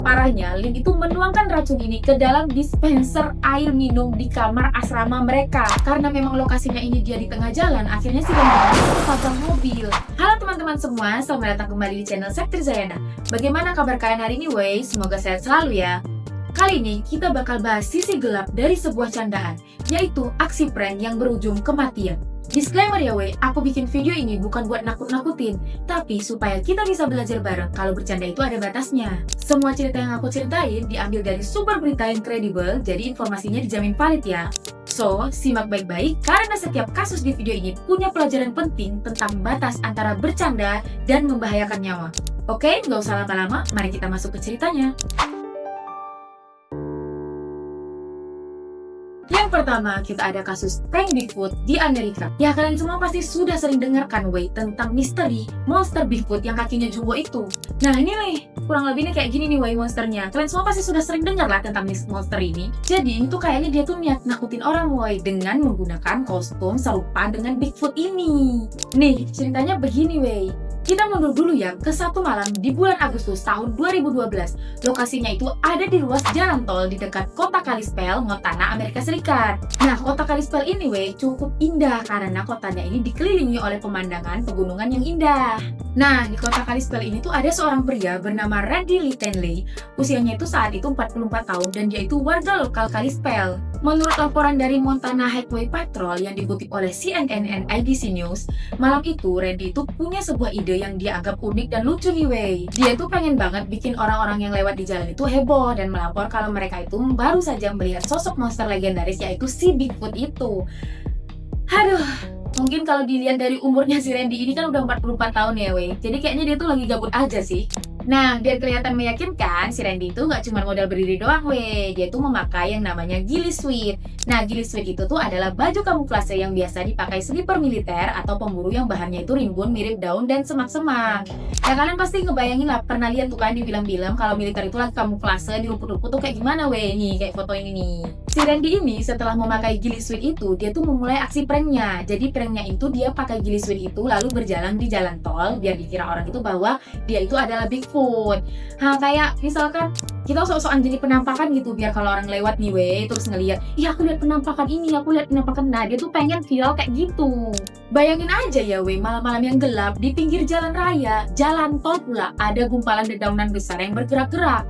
Parahnya, Lin itu menuangkan racun ini ke dalam dispenser air minum di kamar asrama mereka. Karena memang lokasinya ini dia di tengah jalan, akhirnya si Lin ketabrak mobil. Halo teman-teman semua, selamat datang kembali di channel Sektir Zayana. Bagaimana kabar kalian hari ini, wey? Semoga sehat selalu ya. Kali ini kita bakal bahas sisi gelap dari sebuah candaan, yaitu aksi prank yang berujung kematian. Disclaimer ya wey, aku bikin video ini bukan buat nakut-nakutin, tapi supaya kita bisa belajar bareng kalau bercanda itu ada batasnya. Semua cerita yang aku ceritain diambil dari sumber berita yang kredibel, jadi informasinya dijamin valid ya. So, simak baik-baik karena setiap kasus di video ini punya pelajaran penting tentang batas antara bercanda dan membahayakan nyawa. Oke, nggak usah lama-lama, mari kita masuk ke ceritanya. Yang pertama, kita ada kasus prank Bigfoot di Amerika. Ya, kalian semua pasti sudah sering dengarkan wey tentang misteri monster Bigfoot yang kakinya jumbo itu. Nah, ini nih, kurang lebih nih kayak gini nih wey monsternya. Kalian semua pasti sudah sering dengar lah tentang monster ini. Jadi, itu kayaknya dia tuh niat nakutin orang wey dengan menggunakan kostum serupa dengan Bigfoot ini. Nih, ceritanya begini wey. Kita mundur dulu ya ke satu malam di bulan Agustus tahun 2012. Lokasinya itu ada di ruas jalan tol di dekat kota Kalispell, Montana, Amerika Serikat. Nah, kota Kalispell ini cukup indah karena kotanya ini dikelilingi oleh pemandangan pegunungan yang indah. Nah, di kota Kalispell ini tuh ada seorang pria bernama Randy Littenley. Usianya itu saat itu 44 tahun dan dia itu warga lokal Kalispell. Menurut laporan dari Montana Highway Patrol yang dikutip oleh CNN and IBC News, malam itu Randy itu punya sebuah ide yang dia anggap unik dan lucu nih wey. Dia tuh pengen banget bikin orang-orang yang lewat di jalan itu heboh dan melapor kalau mereka itu baru saja melihat sosok monster legendaris yaitu si Bigfoot itu. Aduh, mungkin kalau dilihat dari umurnya si Randy ini kan udah 44 tahun ya wey. Jadi kayaknya dia tuh lagi gabut aja sih. Nah, biar kelihatan meyakinkan, si Randy itu nggak cuma modal berdiri doang weh. Dia tuh memakai yang namanya ghillie suit. Nah, ghillie suit itu tuh adalah baju kamuflase yang biasa dipakai sniper militer atau pemburu yang bahannya itu rimbun mirip daun dan semak-semak. Ya kalian pasti ngebayangin lah, pernah lihat tuh kan di film-film kalau militer itu lagi kamuflase di rumput-rumput tuh kayak gimana weh. Nih, kayak foto ini nih. Si Randy ini setelah memakai ghillie suit itu, dia tuh memulai aksi pranknya. Jadi pranknya itu dia pakai ghillie suit itu lalu berjalan di jalan tol biar dikira orang itu bahwa dia itu adalah Bigfoot. Nah, kayak misalkan kita sok-sokan jadi penampakan gitu biar kalau orang lewat nih weh terus ngeliat, iya aku lihat penampakan ini, aku lihat penampakan. Nah, dia tuh pengen viral kayak gitu. Bayangin aja ya weh, malam-malam yang gelap di pinggir jalan raya, jalan tol pula, ada gumpalan dedaunan besar yang bergerak-gerak.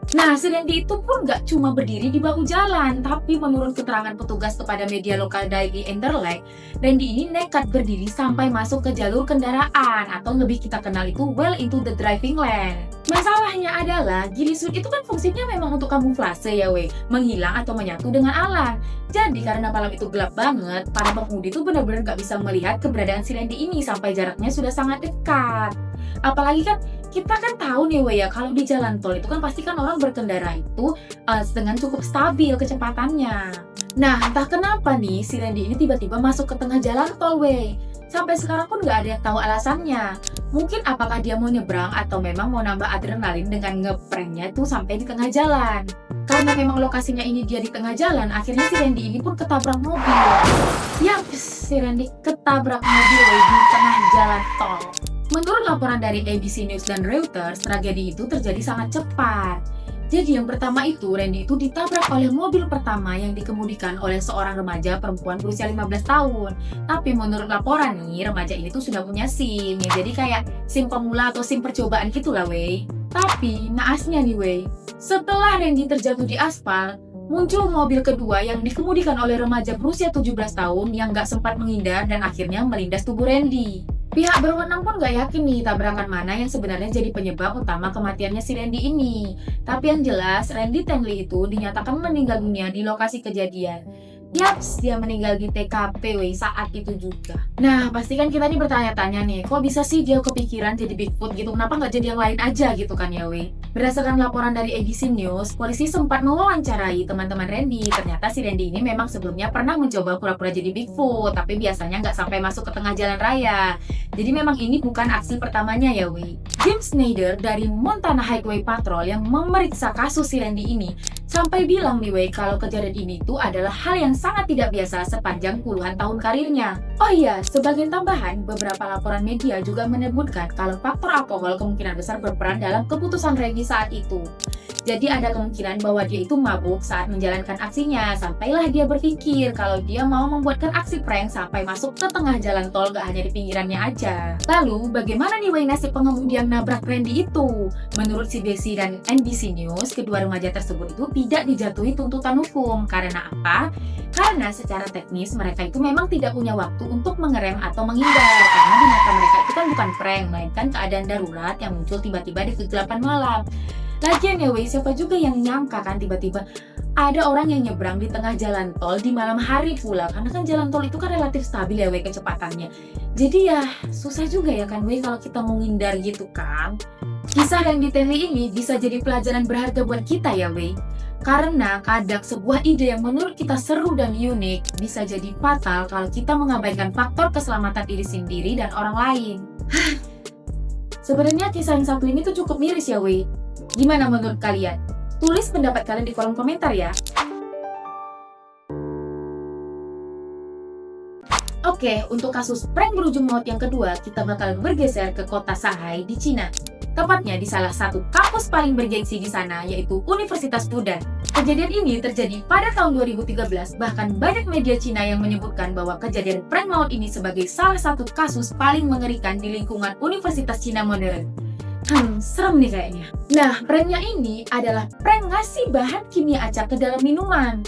Nah, si Randy itu pun gak cuma berdiri di bahu jalan, tapi menurut keterangan petugas kepada media lokal Daily Interlag, Randy ini nekat berdiri sampai masuk ke jalur kendaraan, atau lebih kita kenal itu well into the driving lane. Masalahnya adalah, ghillie suit itu kan fungsinya memang untuk kamuflase ya weh, menghilang atau menyatu dengan alam. Jadi karena malam itu gelap banget, para pengemudi itu benar-benar gak bisa melihat keberadaan si Randy ini sampai jaraknya sudah sangat dekat. Apalagi kan kita kan tahu nih weh ya, kalau di jalan tol itu kan pasti kan orang berkendara itu dengan cukup stabil kecepatannya. Nah, entah kenapa nih si Randy ini tiba-tiba masuk ke tengah jalan tol weh. Sampai sekarang pun nggak ada yang tahu alasannya. Mungkin apakah dia mau nyebrang atau memang mau nambah adrenalin dengan ngepranknya tuh sampai di tengah jalan. Karena memang lokasinya ini dia di tengah jalan, akhirnya si Randy ini pun ketabrak mobil. Yaps, si Randy ketabrak mobil weh di tengah jalan tol. Menurut laporan dari ABC News dan Reuters, tragedi itu terjadi sangat cepat. Jadi yang pertama itu, Randy itu ditabrak oleh mobil pertama yang dikemudikan oleh seorang remaja perempuan berusia 15 tahun. Tapi menurut laporan nih, remaja ini tuh sudah punya SIM, ya jadi kayak SIM pemula atau SIM percobaan gitulah wey. Tapi naasnya nih wey, setelah Randy terjatuh di aspal, muncul mobil kedua yang dikemudikan oleh remaja berusia 17 tahun yang gak sempat menghindar dan akhirnya melindas tubuh Randy. Pihak berwenang pun gak yakin nih tabrakan mana yang sebenarnya jadi penyebab utama kematiannya si Randy ini. Tapi yang jelas, Randy Littenley itu dinyatakan meninggal dunia di lokasi kejadian. Yaps, dia meninggal di TKP saat itu juga. Nah, pasti kan kita nih bertanya-tanya nih, kok bisa sih dia kepikiran jadi Bigfoot gitu? Kenapa nggak jadi yang lain aja gitu kan ya weh? Berdasarkan laporan dari ABC News, polisi sempat mewawancarai teman-teman Randy. Ternyata si Randy ini memang sebelumnya pernah mencoba pura-pura jadi Bigfoot, tapi biasanya nggak sampai masuk ke tengah jalan raya. Jadi memang ini bukan aksi pertamanya ya weh. James Snyder dari Montana Highway Patrol yang memeriksa kasus si Randy ini Sampai bilang nih Wei kalau kejadian ini tuh adalah hal yang sangat tidak biasa sepanjang puluhan tahun karirnya. Oh iya, sebagai tambahan, beberapa laporan media juga menyebutkan kalau faktor alkohol kemungkinan besar berperan dalam keputusan Regi saat itu. Jadi ada kemungkinan bahwa dia itu mabuk saat menjalankan aksinya, sampailah dia berpikir kalau dia mau membuatkan aksi prank sampai masuk ke tengah jalan tol, gak hanya di pinggirannya aja. Lalu, bagaimana nih Wei nasib pengemudi yang nabrak Randy itu? Menurut CBC dan NBC News, kedua remaja tersebut itu tidak dijatuhi tuntutan hukum. Karena apa? Karena secara teknis mereka itu memang tidak punya waktu untuk mengerem atau menghindar, karena di mata mereka itu kan bukan prank, melainkan keadaan darurat yang muncul tiba-tiba di kegelapan malam. Lagian ya Wei, siapa juga yang nyangka kan tiba-tiba ada orang yang nyebrang di tengah jalan tol di malam hari pula, karena kan jalan tol itu kan relatif stabil ya Wei kecepatannya. Jadi ya susah juga ya kan Wei kalau kita mau ngindar gitu kan. Kisah yang detaili ini bisa jadi pelajaran berharga buat kita ya Wei. Karena kadang sebuah ide yang menurut kita seru dan unik bisa jadi fatal kalau kita mengabaikan faktor keselamatan diri sendiri dan orang lain. Sebenarnya kisah yang satu ini tuh cukup miris ya Wei. Gimana menurut kalian? Tulis pendapat kalian di kolom komentar ya. Oke, untuk kasus prank berujung maut yang kedua, kita bakal bergeser ke kota Shanghai di Cina. Tepatnya di salah satu kampus paling bergengsi di sana, yaitu Universitas Fudan. Kejadian ini terjadi pada tahun 2013, bahkan banyak media Cina yang menyebutkan bahwa kejadian prank maut ini sebagai salah satu kasus paling mengerikan di lingkungan Universitas Cina modern. Serem nih kayaknya. Nah, pranknya ini adalah prank ngasih bahan kimia acak ke dalam minuman.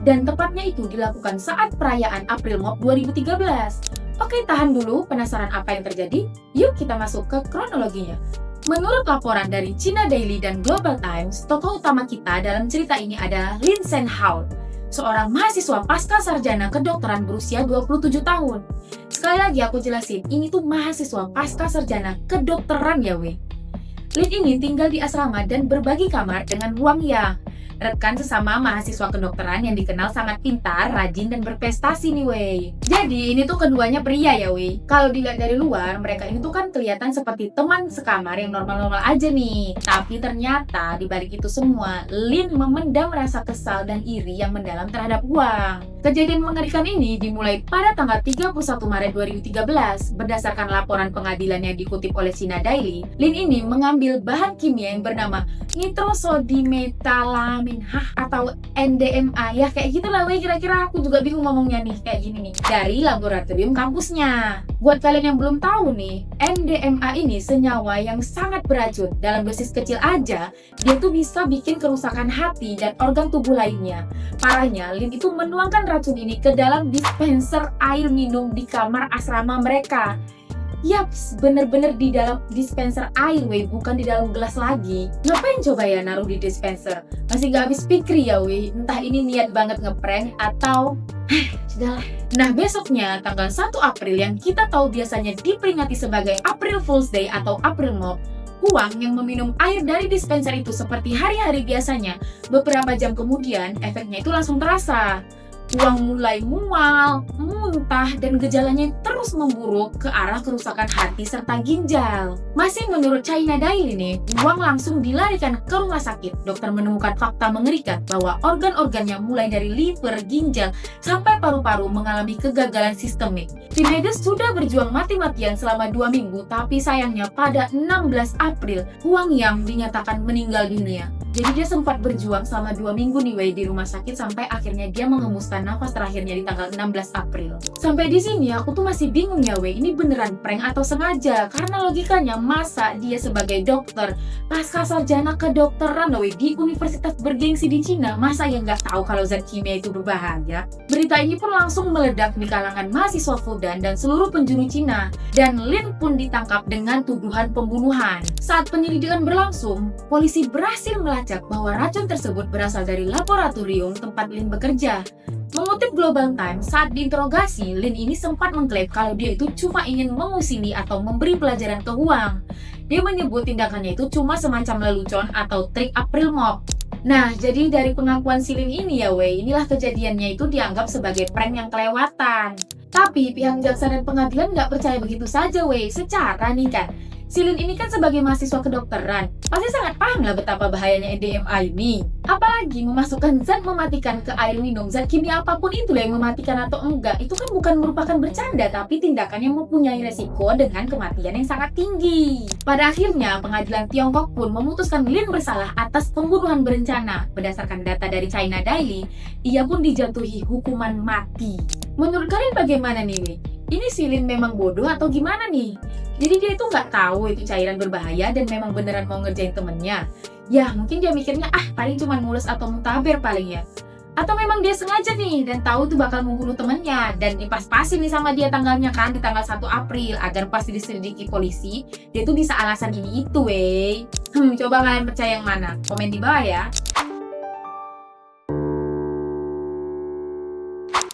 Dan tepatnya itu dilakukan saat perayaan April Mop 2013. Oke, tahan dulu, penasaran apa yang terjadi? Yuk kita masuk ke kronologinya. Menurut laporan dari China Daily dan Global Times, tokoh utama kita dalam cerita ini adalah Lin Shenhao, seorang mahasiswa pasca sarjana kedokteran berusia 27 tahun. Sekali lagi aku jelasin, ini tuh mahasiswa pasca sarjana kedokteran ya weh. Lin ini tinggal di asrama dan berbagi kamar dengan Wang Yang, rekan sesama mahasiswa kedokteran yang dikenal sangat pintar, rajin, dan berprestasi nih wey. Jadi ini tuh keduanya pria ya wey. Kalau dilihat dari luar, mereka ini tuh kan kelihatan seperti teman sekamar yang normal-normal aja nih. Tapi ternyata di balik itu semua, Lin memendam rasa kesal dan iri yang mendalam terhadap Wang. Kejadian mengerikan ini dimulai pada tanggal 31 Maret 2013. Berdasarkan laporan pengadilan yang dikutip oleh China Daily, Lin ini mengambil bahan kimia yang bernama nitrosodimetalamin atau NDMA, ya kayak gitulah weh, kira-kira aku juga bingung ngomongnya nih, kayak gini nih, dari laboratorium kampusnya. Buat kalian yang belum tahu nih, NDMA ini senyawa yang sangat beracun. Dalam dosis kecil aja, dia tuh bisa bikin kerusakan hati dan organ tubuh lainnya. Parahnya, Lin itu menuangkan racun ini ke dalam dispenser air minum di kamar asrama mereka. Yaps, bener-bener di dalam dispenser air weh, bukan di dalam gelas lagi. Ngapain coba ya naruh di dispenser? Masih gak habis pikir ya weh, entah ini niat banget ngeprank atau sudahlah. Nah besoknya, tanggal 1 April yang kita tahu biasanya diperingati sebagai April Fool's Day atau April Mop, Wang yang meminum air dari dispenser itu seperti hari-hari biasanya, beberapa jam kemudian efeknya itu langsung terasa. Wang mulai mual, muntah, dan gejalanya terus memburuk ke arah kerusakan hati serta ginjal. Masih menurut China Daily nih, Wang langsung dilarikan ke rumah sakit. Dokter menemukan fakta mengerikan bahwa organ-organnya mulai dari liver, ginjal, sampai paru-paru mengalami kegagalan sistemik. Tim medis sudah berjuang mati-matian selama 2 minggu, tapi sayangnya pada 16 April, Wang Yang dinyatakan meninggal dunia. Jadi dia sempat berjuang selama 2 minggu nih weh di rumah sakit sampai akhirnya dia mengembuskan nafas terakhirnya di tanggal 16 April. Sampai di sini aku tuh masih bingung ya weh, ini beneran prank atau sengaja? Karena logikanya masa dia sebagai dokter pasca sarjana kedokteran weh di universitas bergengsi di Cina, masa ya nggak tahu kalau zat kimia itu berbahaya? Berita ini pun langsung meledak di kalangan mahasiswa Fudan dan seluruh penjuru Cina, dan Lin pun ditangkap dengan tuduhan pembunuhan. Saat penyelidikan berlangsung, polisi berhasil melacak bahwa racun tersebut berasal dari laboratorium tempat Lin bekerja. Mengutip Global Times, saat diinterogasi, Lin ini sempat mengklaim kalau dia itu cuma ingin memusili atau memberi pelajaran ke Wang. Dia menyebut tindakannya itu cuma semacam lelucon atau trik April Mop. Nah, jadi dari pengakuan si Lin ini ya weh, inilah kejadiannya itu dianggap sebagai prank yang kelewatan. Tapi pihak jaksa dan pengadilan nggak percaya begitu saja weh. Secara nih kan, Silin ini kan sebagai mahasiswa kedokteran, pasti sangat paham lah betapa bahayanya NDMA ini. Apalagi memasukkan zat mematikan ke air minum, zat kimia apapun itulah yang mematikan atau enggak, itu kan bukan merupakan bercanda, tapi tindakan yang mempunyai resiko dengan kematian yang sangat tinggi. Pada akhirnya, pengadilan Tiongkok pun memutuskan Lin bersalah atas pembunuhan berencana. Berdasarkan data dari China Daily, ia pun dijatuhi hukuman mati. Menurut kalian bagaimana nih, Wei? Ini si Lin memang bodoh atau gimana nih? Jadi dia itu nggak tahu itu cairan berbahaya dan memang beneran mau ngerjain temennya. Ya mungkin dia mikirnya paling cuma mulus atau mutaber paling ya. Atau memang dia sengaja nih dan tahu tuh bakal membunuh temennya dan pas-pasin nih sama dia tanggalnya kan di tanggal 1 April agar pasti diselidiki polisi. Dia tuh bisa alasan ini itu weh. Coba kalian percaya yang mana? Komen di bawah ya.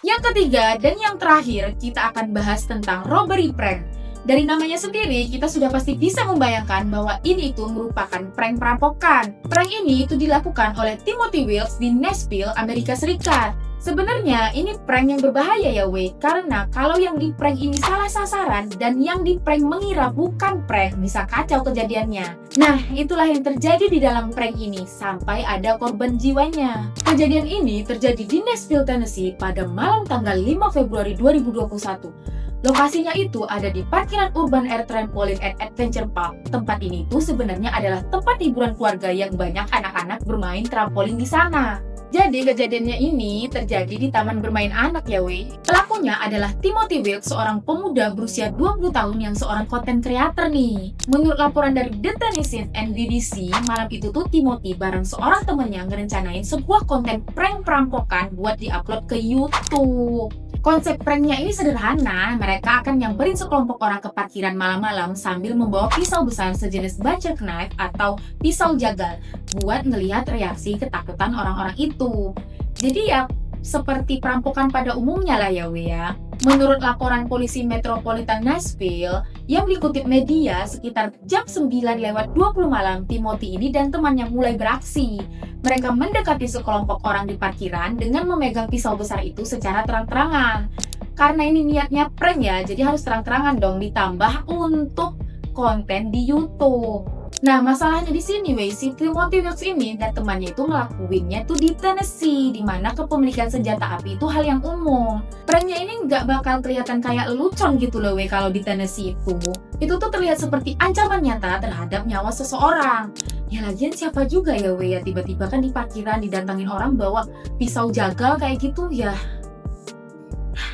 Yang ketiga dan yang terakhir, kita akan bahas tentang robbery prank. Dari namanya sendiri, kita sudah pasti bisa membayangkan bahwa ini itu merupakan prank perampokan. Prank ini itu dilakukan oleh Timothy Wilkes di Nashville, Amerika Serikat. Sebenarnya ini prank yang berbahaya ya weh, karena kalau yang di prank ini salah sasaran dan yang di prank mengira bukan prank, bisa kacau kejadiannya. Nah, itulah yang terjadi di dalam prank ini, sampai ada korban jiwanya. Kejadian ini terjadi di Nashville, Tennessee pada malam tanggal 5 Februari 2021. Lokasinya itu ada di parkiran Urban Air Trampoline and Adventure Park. Tempat ini tuh sebenarnya adalah tempat hiburan keluarga yang banyak anak-anak bermain trampolin di sana. Jadi kejadiannya ini terjadi di taman bermain anak ya weh. Pelakunya adalah Timothy Wilkes, seorang pemuda berusia 20 tahun yang seorang content creator nih. Menurut laporan dari The Tennessee and BBC, malam itu tuh Timothy bareng seorang temennya ngerencanain sebuah konten prank perampokan buat diupload ke YouTube. Konsep pranknya ini sederhana, mereka akan nyamperin sekelompok orang ke parkiran malam-malam sambil membawa pisau besar sejenis butcher knife atau pisau jagal buat ngelihat reaksi ketakutan orang-orang itu. Jadi ya seperti perampokan pada umumnya lah ya weh ya. Menurut laporan polisi Metropolitan Nashville yang dikutip media, sekitar jam 9:20 malam, Timothy ini dan temannya mulai beraksi. Mereka mendekati sekelompok orang di parkiran dengan memegang pisau besar itu secara terang-terangan. Karena ini niatnya prank ya, jadi harus terang-terangan dong, ditambah untuk konten di YouTube. Nah, masalahnya di sini weh, si Timothy Wilkes ini dan temannya itu ngelakuinnya tuh di Tennessee, di mana kepemilikan senjata api itu hal yang umum. Pranknya ini nggak bakal kelihatan kayak lelucon gitu loh weh kalau di Tennessee itu. Itu tuh terlihat seperti ancaman nyata terhadap nyawa seseorang. Ya lagian siapa juga ya weh ya tiba-tiba kan di parkiran didantangin orang bawa pisau jagal kayak gitu ya.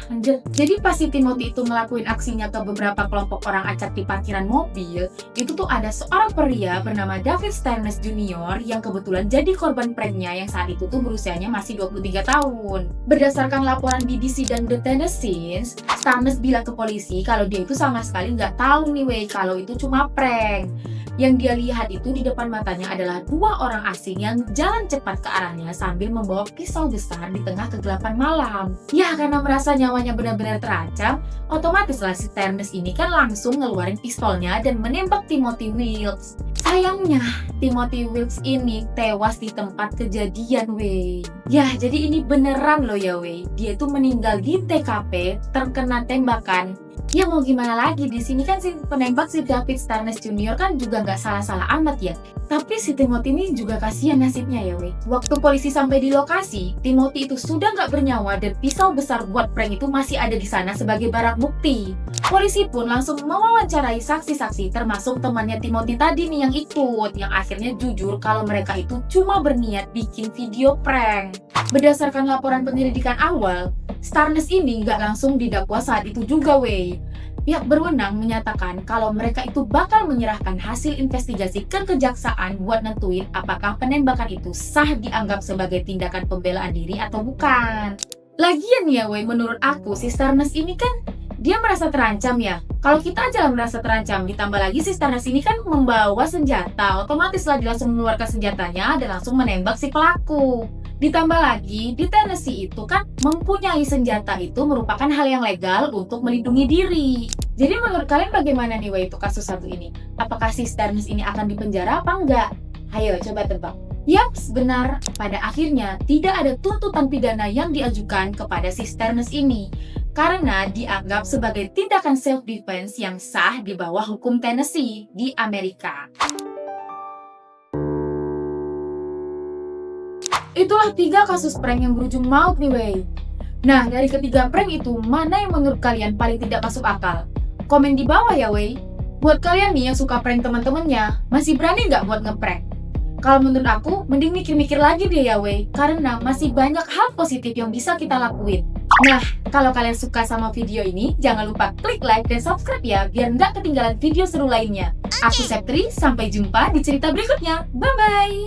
Anjir. Jadi pas si Timothy itu ngelakuin aksinya ke beberapa kelompok orang acak di parkiran mobil, itu tuh ada seorang pria bernama David Starnes Jr. yang kebetulan jadi korban pranknya yang saat itu tuh berusianya masih 23 tahun. Berdasarkan laporan BBC dan The Tennessee, Starnes bilang ke polisi kalau dia itu sama sekali nggak tahu nih weh kalau itu cuma prank. Yang dia lihat itu di depan matanya adalah dua orang asing yang jalan cepat ke arahnya sambil membawa pisau besar di tengah kegelapan malam. Ya karena merasa nyawanya benar-benar terancam, otomatislah si Starnes ini kan langsung ngeluarin pistolnya dan menembak Timothy Wilkes. Sayangnya, Timothy Wilkes ini tewas di tempat kejadian weh. Ya jadi ini beneran loh ya weh, dia itu meninggal di TKP terkena tembakan. Ya mau gimana lagi, di sini kan si penembak si David Starnes Jr. kan juga nggak salah-salah amat ya. Tapi si Timothy ini juga kasihan nasibnya ya weh. Waktu polisi sampai di lokasi, Timothy itu sudah nggak bernyawa dan pisau besar buat prank itu masih ada di sana sebagai barang bukti. Polisi pun langsung mewawancarai saksi-saksi termasuk temannya Timothy tadi nih yang ikut, yang akhirnya jujur kalau mereka itu cuma berniat bikin video prank. Berdasarkan laporan penyelidikan awal, Starnes ini nggak langsung didakwa saat itu juga weh. Pihak berwenang menyatakan kalau mereka itu bakal menyerahkan hasil investigasi ke kejaksaan buat nentuin apakah penembakan itu sah dianggap sebagai tindakan pembelaan diri atau bukan. Lagian ya weh, menurut aku si Starnes ini kan dia merasa terancam ya. Kalau kita aja lah merasa terancam, ditambah lagi si Starnes ini kan membawa senjata, otomatis lah dia langsung mengeluarkan senjatanya dan langsung menembak si pelaku. Ditambah lagi, di Tennessee itu kan mempunyai senjata itu merupakan hal yang legal untuk melindungi diri. Jadi menurut kalian bagaimana nih weh itu kasus satu ini? Apakah si Starnes ini akan dipenjara apa enggak? Ayo coba tebak. Yaps, benar. Pada akhirnya tidak ada tuntutan pidana yang diajukan kepada si Starnes ini. karena dianggap sebagai tindakan self-defense yang sah di bawah hukum Tennessee di Amerika. Itulah 3 kasus prank yang berujung maut nih, wey. Nah, dari ketiga prank itu, mana yang menurut kalian paling tidak masuk akal? Komen di bawah ya, wey. Buat kalian nih yang suka prank teman-temannya, masih berani nggak buat ngeprank? Kalau menurut aku, mending mikir-mikir lagi deh ya, wey. Karena masih banyak hal positif yang bisa kita lakuin. Nah, kalau kalian suka sama video ini, jangan lupa klik like dan subscribe ya, biar nggak ketinggalan video seru lainnya. Aku Septri, sampai jumpa di cerita berikutnya. Bye-bye!